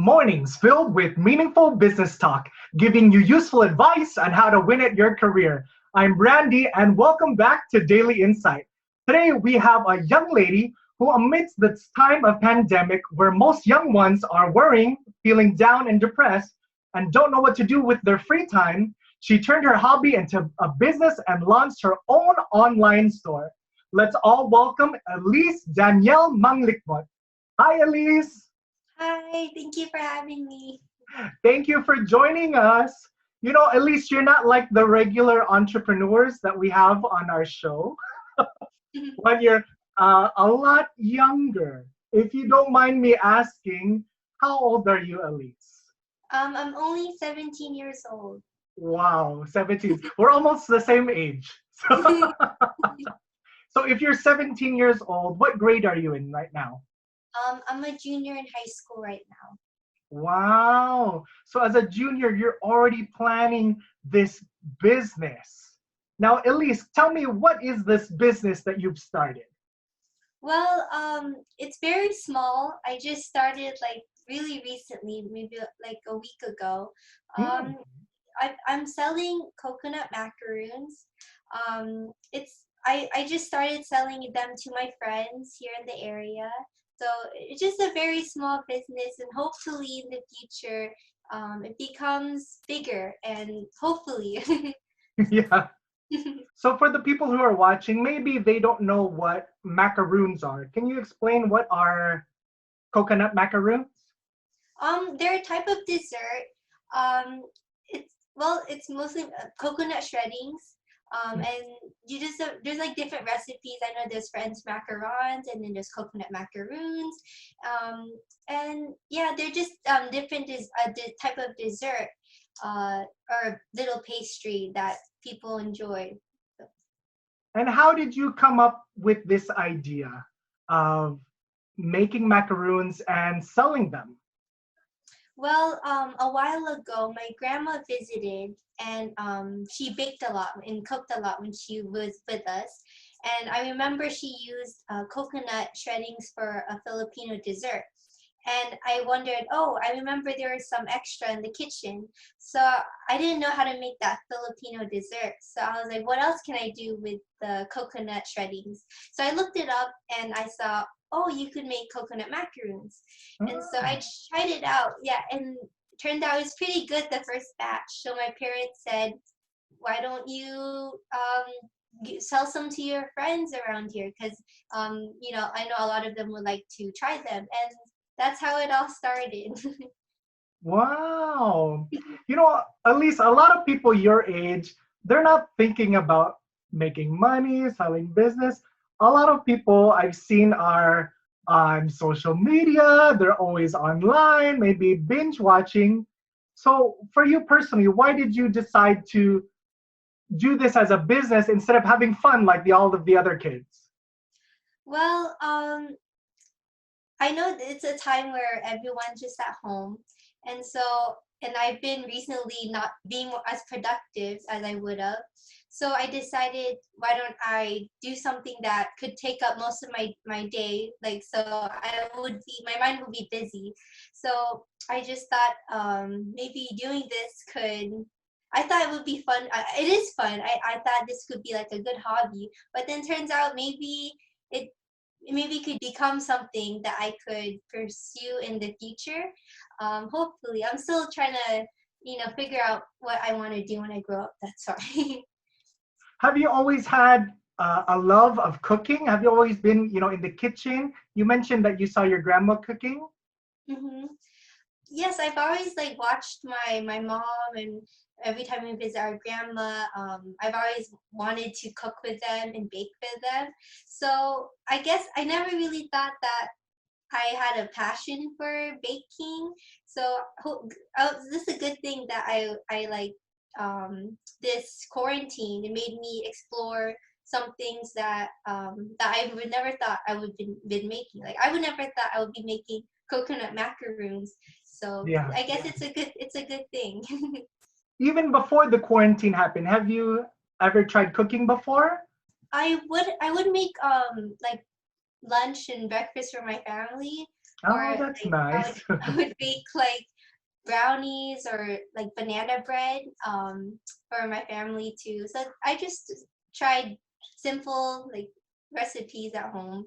mornings filled with meaningful business talk, giving you useful advice on how to win at your career. I'm Brandy, and welcome back to Daily Insight. Today, we have a young lady who, amidst this time of pandemic where most young ones are worrying, feeling down and depressed, and don't know what to do with their free time, she turned her hobby into a business and launched her own online store. Let's all welcome Elise Danielle Manglikmot. Hi, Elise. Hi, thank you for having me. Thank you for joining us. At least you're not like the regular entrepreneurs that we have on our show, but you're a lot younger. If you don't mind me asking, how old are you, Elise? I'm only 17 years old. Wow, 17. We're almost the same age. So if you're 17 years old, what grade are you in right now? I'm a junior in high school right now. Wow. So as a junior, you're already planning this business. Now, Elise, tell me, what is this business that you've started? Well, it's very small. I just started like really recently, maybe like a week ago. Hmm. I'm selling coconut macaroons. I just started selling them to my friends here in the area. So it's just a very small business, and hopefully in the future, it becomes bigger and hopefully. Yeah. So for the people who are watching, maybe they don't know what macaroons are. Can you explain what are coconut macaroons? They're a type of dessert. Um, it's mostly coconut shreddings. And you just there's like different recipes. I know there's French macarons, and then there's coconut macaroons. And yeah, they're just different type of dessert, or little pastry that people enjoy. And how did you come up with this idea of making macaroons and selling them? Well, a while ago, my grandma visited, and she baked a lot and cooked a lot when she was with us. And I remember she used coconut shreddings for a Filipino dessert. And I wondered, oh, I remember there was some extra in the kitchen. So I didn't know how to make that Filipino dessert. So I was like, what else can I do with the coconut shreddings? So I looked it up and I saw, oh, you could make coconut macaroons. And so I Ah. tried it out. Yeah, and turned out it was pretty good the first batch. So my parents said, why don't you sell some to your friends around here? Because I know a lot of them would like to try them, and that's how it all started. Wow. At least a lot of people your age, they're not thinking about making money, selling business. A lot of people I've seen are on social media, they're always online, maybe binge watching. So, for you personally, why did you decide to do this as a business instead of having fun like all of the other kids? Well, I know that it's a time where everyone's just at home, and I've been recently not being as productive as I would have. So I decided, why don't I do something that could take up most of my day, like so my mind would be busy. So I just thought maybe doing this could. I thought it would be fun. It is fun. I thought this could be like a good hobby, but then turns out it maybe could become something that I could pursue in the future. Hopefully, I'm still trying to, figure out what I want to do when I grow up. That's why. Have you always had a love of cooking? Have you always been, in the kitchen? You mentioned that you saw your grandma cooking. hmm Yes, I've always like watched my mom, and every time we visit our grandma, I've always wanted to cook with them and bake with them. So I guess I never really thought that I had a passion for baking. So this is a good thing that I like this quarantine. It made me explore some things that I would never thought I would been making. Like I would never thought I would be making coconut macaroons. So Yeah. I guess it's a good thing. Even before the quarantine happened, have you ever tried cooking before? I would make like lunch and breakfast for my family. or Oh, that's like nice. I would bake like brownies or like banana bread for my family too. So I just tried simple like recipes at home.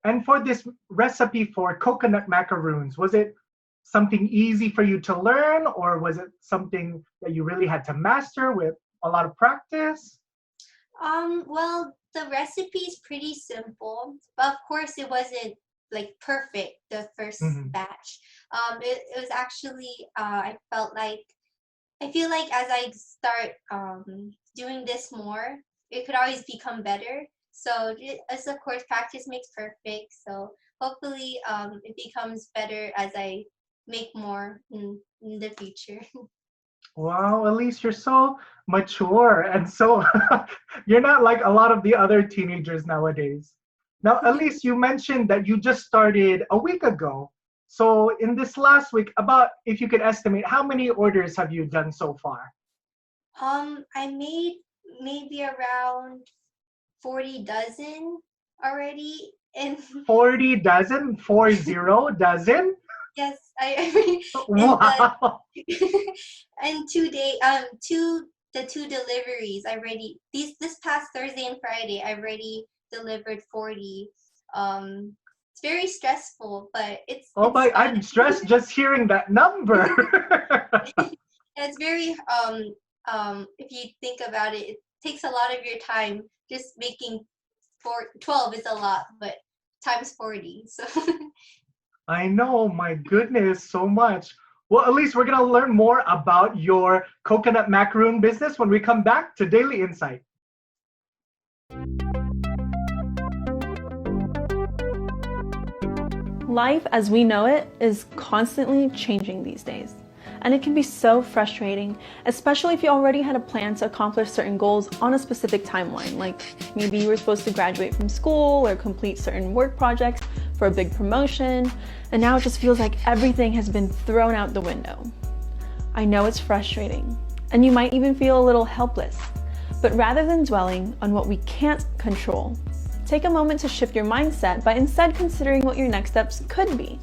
And for this recipe for coconut macaroons, was it something easy for you to learn, or was it something that you really had to master with a lot of practice? Well, the recipe is pretty simple, but of course it wasn't like perfect the first Mhm. batch. It was actually I feel like as I start doing this more, it could always become better. So as of course practice makes perfect. So hopefully it becomes better as I make more in the future. Wow, at least you're so mature and so you're not like a lot of the other teenagers nowadays. Now, at least you mentioned that you just started a week ago. So, in this last week, about if you could estimate, how many orders have you done so far? I made maybe around 40 dozen already and 40 dozen? 40 dozen? yes, I in Wow. the and 2 day the two deliveries I already this past Thursday and Friday I already delivered 40. It's very stressful, but Oh it's my, fun. I'm stressed just hearing that number. And it's very if you think about it, it takes a lot of your time just making 12 is a lot, but times 40. So I know, my goodness, so much. Well, at least we're going to learn more about your coconut macaroon business when we come back to Daily Insight. Life as we know it is constantly changing these days. And it can be so frustrating, especially if you already had a plan to accomplish certain goals on a specific timeline. Like maybe you were supposed to graduate from school or complete certain work projects for a big promotion, and now it just feels like everything has been thrown out the window. I know it's frustrating, and you might even feel a little helpless. But rather than dwelling on what we can't control, take a moment to shift your mindset by instead considering what your next steps could be.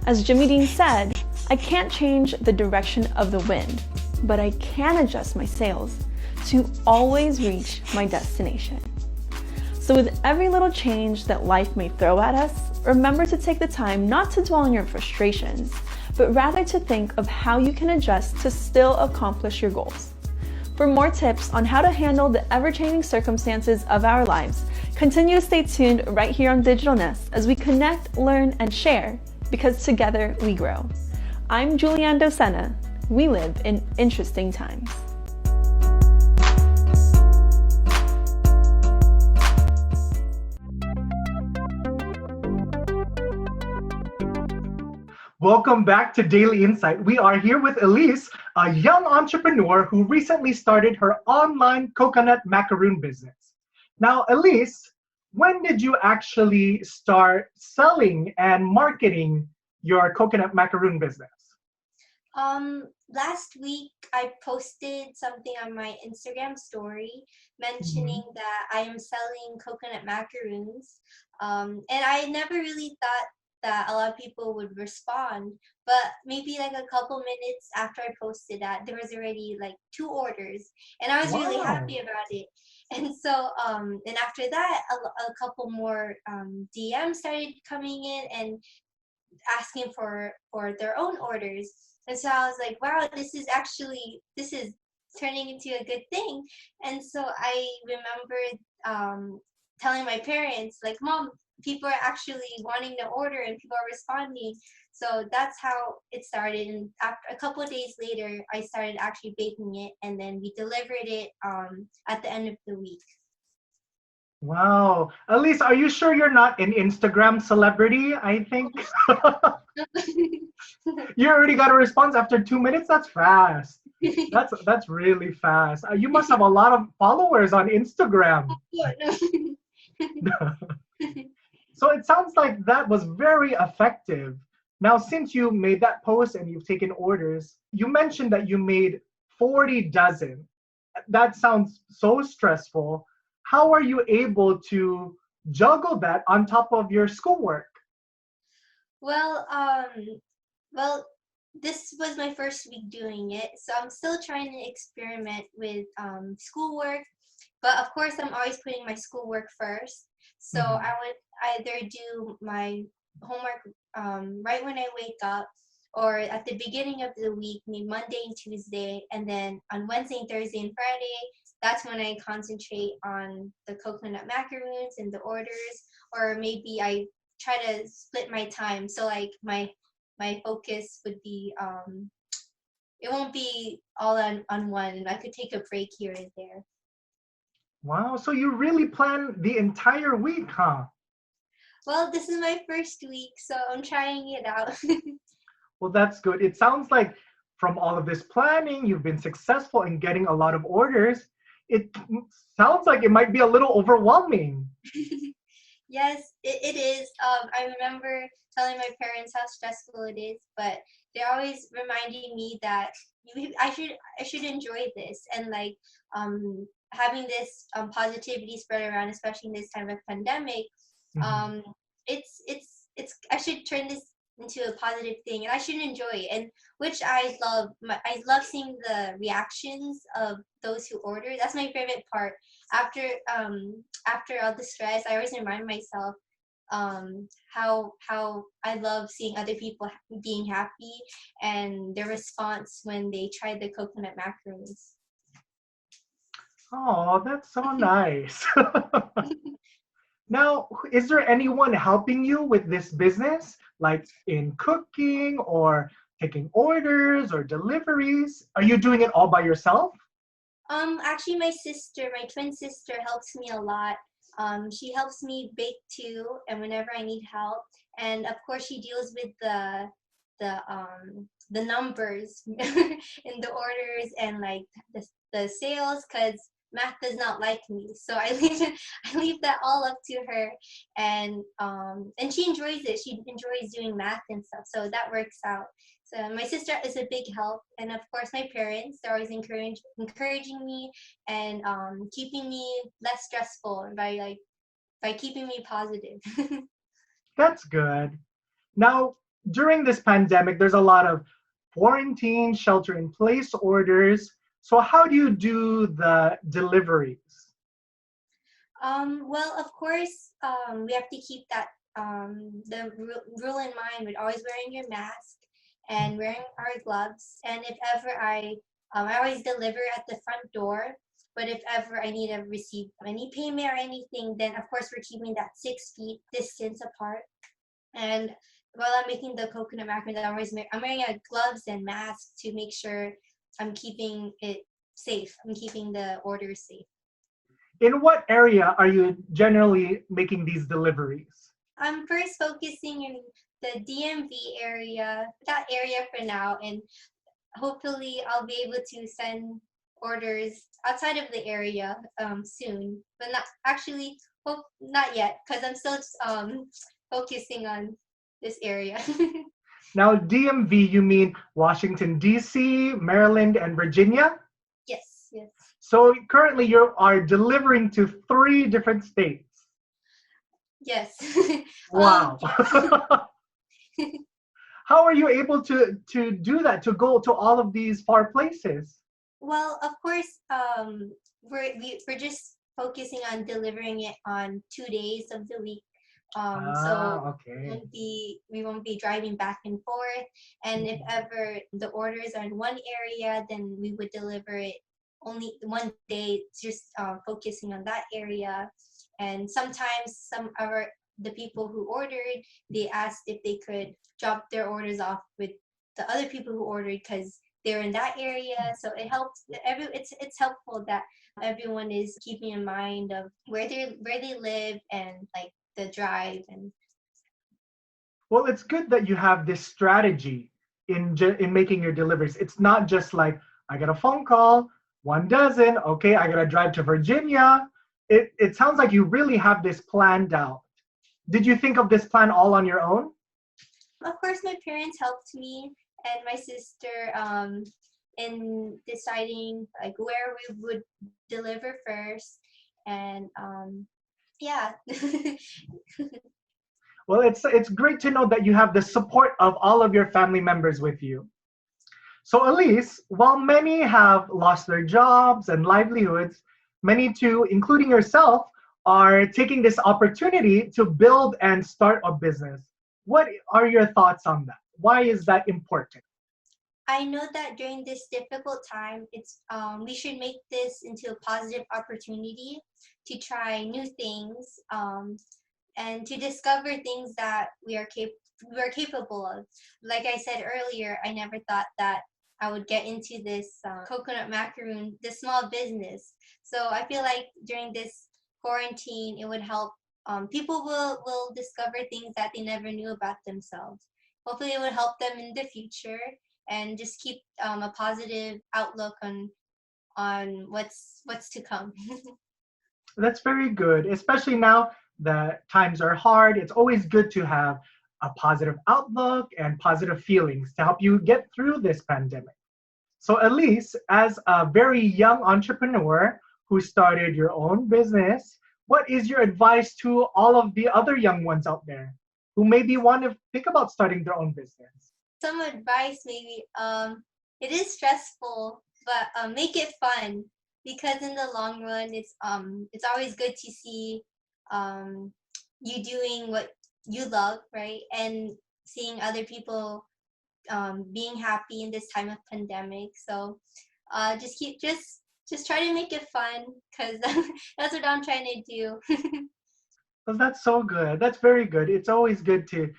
As Jimmy Dean said, I can't change the direction of the wind, but I can adjust my sails to always reach my destination. So with every little change that life may throw at us, remember to take the time not to dwell on your frustrations, but rather to think of how you can adjust to still accomplish your goals. For more tips on how to handle the ever-changing circumstances of our lives, continue to stay tuned right here on Digital Nest as we connect, learn, and share, because together we grow. I'm Julianne Docena. We live in interesting times. Welcome back to Daily Insight. We are here with Elise, a young entrepreneur who recently started her online coconut macaroon business. Now, Elise, when did you actually start selling and marketing your coconut macaroon business? Last week I posted something on my Instagram story mentioning Mhm. that I am selling coconut macaroons. And I never really thought that a lot of people would respond, but maybe like a couple minutes after I posted that, there was already like 2 orders, and I was really Wow. happy about it. And so, and after that, a couple more DMs started coming in, and asking for their own orders. And so I was like, wow, this is turning into a good thing. And so I remembered telling my parents, like, Mom, people are actually wanting to order and people are responding. So that's how it started. And after a couple of days later, I started actually baking it, and then we delivered it at the end of the week. Wow. Elise, are you sure you're not an Instagram celebrity? I think you already got a response after 2 minutes. That's fast. That's really fast. You must have a lot of followers on Instagram. So it sounds like that was very effective. Now, since you made that post and you've taken orders, you mentioned that you made 40 dozen. That sounds so stressful. How are you able to juggle that on top of your schoolwork? Well, well, this was my first week doing it, so I'm still trying to experiment with schoolwork. But of course, I'm always putting my schoolwork first. So Mhm. I would either do my homework right when I wake up, or at the beginning of the week, maybe Monday and Tuesday, and then on Wednesday, Thursday, and Friday, that's when I concentrate on the coconut macaroons and the orders, or maybe I try to split my time. So like my focus would be it won't be all on one. I could take a break here and there. Wow, so you really plan the entire week, huh? Well, this is my first week, so I'm trying it out. Well, that's good. It sounds like from all of this planning, you've been successful in getting a lot of orders. It sounds like it might be a little overwhelming. Yes, it is. I remember telling my parents how stressful it is, but they're always reminding me that I should enjoy this, and like having this positivity spread around, especially in this time of pandemic. Mhm. Um, it's I should turn this into a positive thing, and I should enjoy it, and which I love. I love seeing the reactions of those who order. That's my favorite part. After after all the stress, I always remind myself how I love seeing other people being happy and their response when they try the coconut macaroons. Oh, that's so nice. Now, is there anyone helping you with this business, like in cooking or taking orders or deliveries? Are you doing it all by yourself? Actually, my twin sister, helps me a lot. She helps me bake too, and whenever I need help, and of course, she deals with the numbers in the orders and like the sales, because math does not like me. So I leave I leave that all up to her, and she enjoys it. She enjoys doing math and stuff, so that works out. So my sister is a big help, and of course my parents. They're always encouraging me and keeping me less stressful by keeping me positive. That's good. Now, during this pandemic, there's a lot of quarantine, shelter in place orders. So, how do you do the deliveries? Well, of course, we have to keep that rule in mind with always wearing your mask and wearing our gloves. And if ever I always deliver at the front door. But if ever I need to receive any payment or anything, then of course we're keeping that 6 feet distance apart. And while I'm making the coconut macaroons, I'm wearing gloves and mask to make sure I'm keeping it safe. I'm keeping the orders safe. In what area are you generally making these deliveries? I'm first focusing in the DMV area, that area for now, and hopefully I'll be able to send orders outside of the area soon, but not actually, hope not yet, because I'm still focusing on this area. Now, DMV, you mean Washington, D.C., Maryland, and Virginia? Yes, yes, So, currently, you are delivering to three different states. yes. Wow. Yeah. How are you able to do that, to go to all of these far places? Well, of course, we're just focusing on delivering it on 2 days of the week. So Ah, okay. we won't be driving back and forth. And if ever the orders are in one area, then we would deliver it only one day, just focusing on that area. And sometimes some of the people who ordered, they asked if they could drop their orders off with the other people who ordered because they're in that area. So it helps it's helpful that everyone is keeping in mind of where they live and like the drive and Well, it's good that you have this strategy in making your deliveries. It's not just like I get a phone call, one dozen, okay, I gotta drive to Virginia. It sounds like you really have this planned out. Did you think of this plan all on your own? of course my parents helped me and my sister in deciding like where we would deliver first and yeah. Well, it's great to know that you have the support of all of your family members with you. So Elise, while many have lost their jobs and livelihoods, many too, including yourself, are taking this opportunity to build and start a business. What are your thoughts on that? Why is that important? I know that during this difficult time, it's we should make this into a positive opportunity to try new things, and to discover things that we are capable of. Like I said earlier, I never thought that I would get into this coconut macaroon, this small business. So I feel like during this quarantine, it would help. People will discover things that they never knew about themselves. Hopefully, it would help them in the future and just keep a positive outlook on what's to come. That's very good, especially now that times are hard. It's always good to have a positive outlook and positive feelings to help you get through this pandemic. So, Elise, as a very young entrepreneur who started your own business, what is your advice to all of the other young ones out there who maybe want to think about starting their own business? Some advice maybe, it is stressful, but make it fun, because in the long run it's always good to see um you doing what you love, right? And seeing other people being happy in this time of pandemic. So just try to make it fun, because that's what I'm trying to do. Well, that's so good. That's very good. It's always good to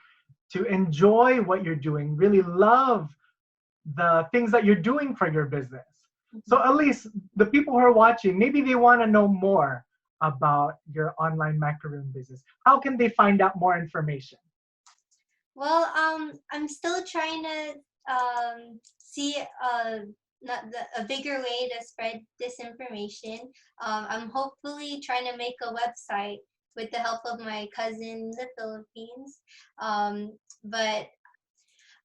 enjoy what you're doing, really love the things that you're doing for your business. So at least the people who are watching, maybe they want to know more about your online macaroon business. How can they find out more information? Well, I'm still trying to see not a bigger way to spread this information. I'm hopefully trying to make a website with the help of my cousin in the Philippines. But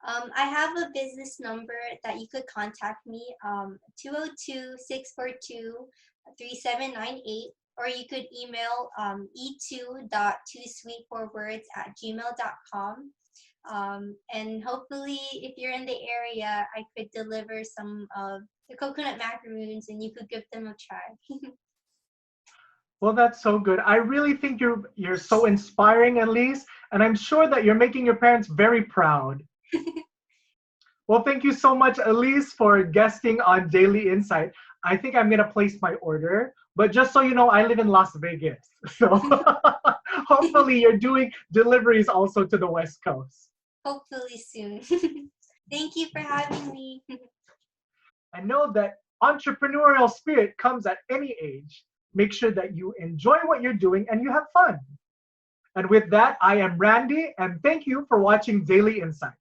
I have a business number that you could contact me, 202-642-3798, or you could email e2.twosweetforwords@gmail.com. And hopefully, if you're in the area, I could deliver some of the coconut macaroons and you could give them a try. Well, that's so good. I really think you're so inspiring, Elise, and I'm sure that you're making your parents very proud. Well, thank you so much, Elise, for guesting on Daily Insight. I think I'm gonna place my order, but just so you know, I live in Las Vegas, so hopefully you're doing deliveries also to the West Coast. Hopefully soon. Thank you for having me. I know that entrepreneurial spirit comes at any age. Make sure that you enjoy what you're doing and you have fun. And with that, I am Randy, and thank you for watching Daily Insight.